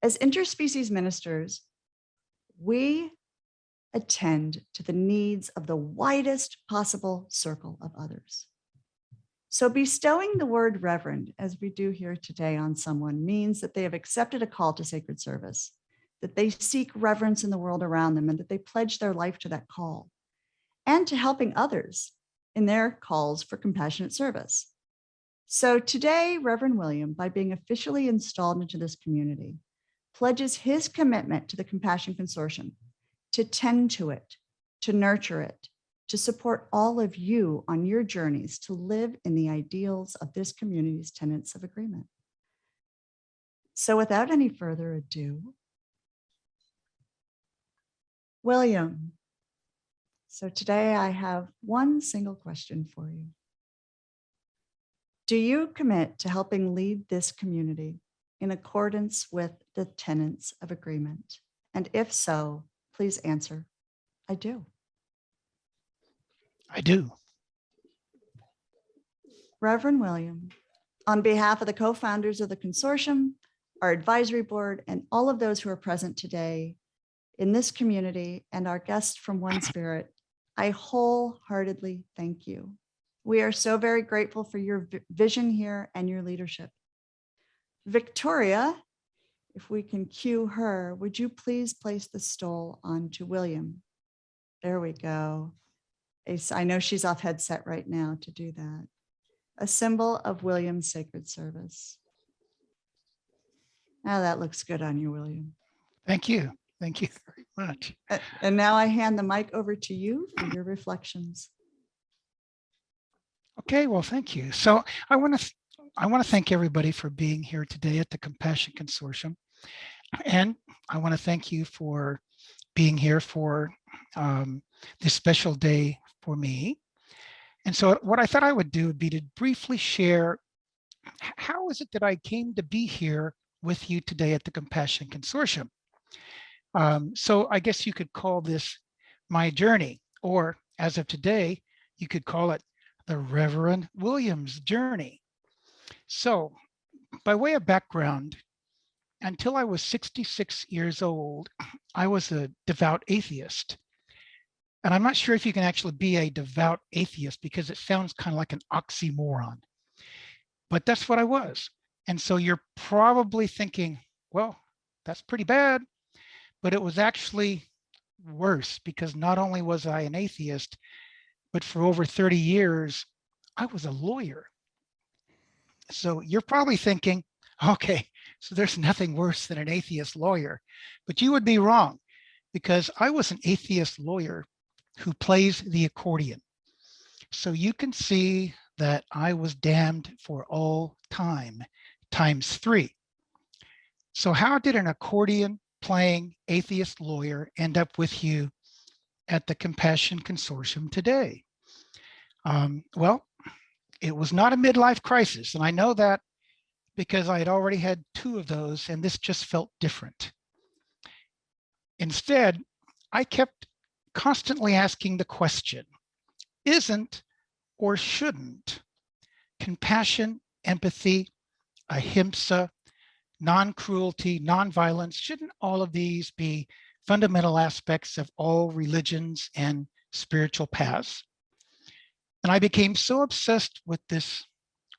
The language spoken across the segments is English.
As interspecies ministers, we attend to the needs of the widest possible circle of others. So bestowing the word Reverend, as we do here today on someone, means that they have accepted a call to sacred service, that they seek reverence in the world around them, and that they pledge their life to that call and to helping others in their calls for compassionate service. So today, Reverend William, by being officially installed into this community, pledges his commitment to the Compassion Consortium to tend to it, to nurture it, to support all of you on your journeys to live in the ideals of this community's tenets of agreement. So without any further ado, William. So today I have one single question for you. Do you commit to helping lead this community in accordance with the tenets of agreement? And if so, please answer, I do. I do. Reverend William, on behalf of the co-founders of the consortium, our advisory board, and all of those who are present today in this community and our guests from One Spirit, I wholeheartedly thank you. We are so very grateful for your vision here and your leadership. Victoria, if we can cue her, would you please place the stole onto William? There we go. I know she's off headset right now to do that. A symbol of William's sacred service. Now that looks good on you, William. Thank you. Thank you very much. And now I hand the mic over to you for your reflections. Okay, well, thank you. So I want to thank everybody for being here today at the Compassion Consortium. And I want to thank you for being here for this special day for me. And so what I thought I would do would be to briefly share how is it that I came to be here with you today at the Compassion Consortium. So I guess you could call this my journey, or as of today, you could call it the Reverend Williams journey. So by way of background, until I was 66 years old, I was a devout atheist. And I'm not sure if you can actually be a devout atheist because it sounds kind of like an oxymoron, but that's what I was. And so you're probably thinking, well, that's pretty bad, but it was actually worse because not only was I an atheist, but for over 30 years, I was a lawyer. So you're probably thinking, okay, so there's nothing worse than an atheist lawyer, but you would be wrong because I was an atheist lawyer who plays the accordion. So you can see that I was damned for all time, times 3. So how did an accordion playing atheist lawyer end up with you at the Compassion Consortium today? Well, it was not a midlife crisis. And I know that because I had already had 2 of those and this just felt different. Instead, I kept constantly asking the question, isn't or shouldn't compassion, empathy, ahimsa, non-cruelty, non-violence, shouldn't all of these be fundamental aspects of all religions and spiritual paths? And I became so obsessed with this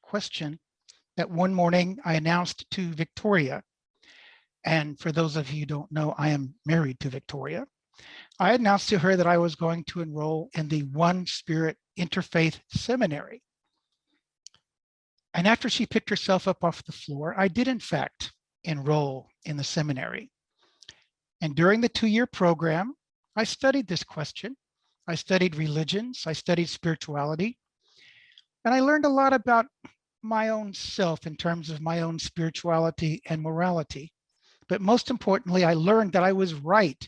question that one morning I announced to Victoria, and for those of you who don't know, I am married to Victoria. I announced to her that I was going to enroll in the One Spirit Interfaith Seminary. And after she picked herself up off the floor, I did in fact enroll in the seminary. And during the 2-year program, I studied this question. I studied religions, I studied spirituality, and I learned a lot about my own self in terms of my own spirituality and morality. But most importantly, I learned that I was right.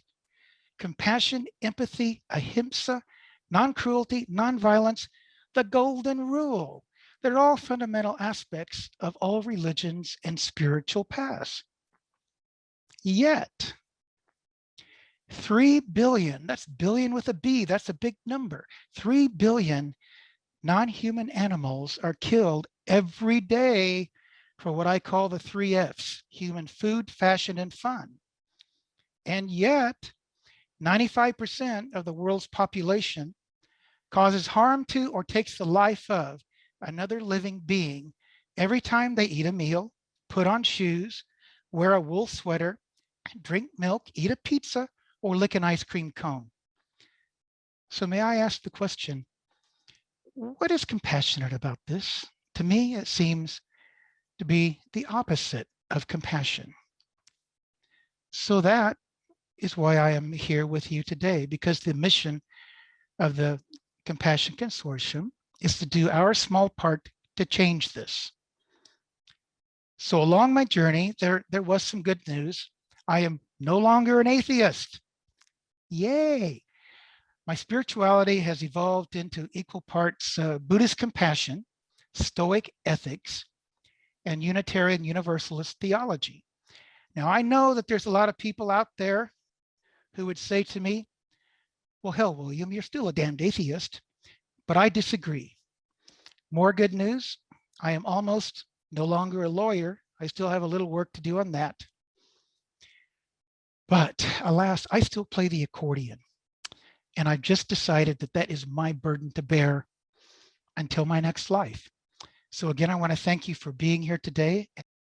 Compassion, empathy, ahimsa, non-cruelty, non-violence, the golden rule. They're all fundamental aspects of all religions and spiritual paths. Yet, 3 billion, that's billion with a B, that's a big number. 3 billion non-human animals are killed every day for what I call the 3 Fs: human, food, fashion, and fun. And yet, 95% of the world's population causes harm to or takes the life of another living being every time they eat a meal, put on shoes, wear a wool sweater, drink milk, eat a pizza, or lick an ice cream cone. So may I ask the question, what is compassionate about this? To me, it seems to be the opposite of compassion. So that is why I am here with you today, because the mission of the Compassion Consortium is to do our small part to change this. So along my journey, there was some good news. I am no longer an atheist. Yay! My spirituality has evolved into equal parts Buddhist compassion, Stoic ethics, and Unitarian Universalist theology. Now, I know that there's a lot of people out there who would say to me, well, hell, William, you're still a damned atheist. But I disagree. More good news. I am almost no longer a lawyer. I still have a little work to do on that. But alas, I still play the accordion. And I've just decided that that is my burden to bear until my next life. So again, I want to thank you for being here today.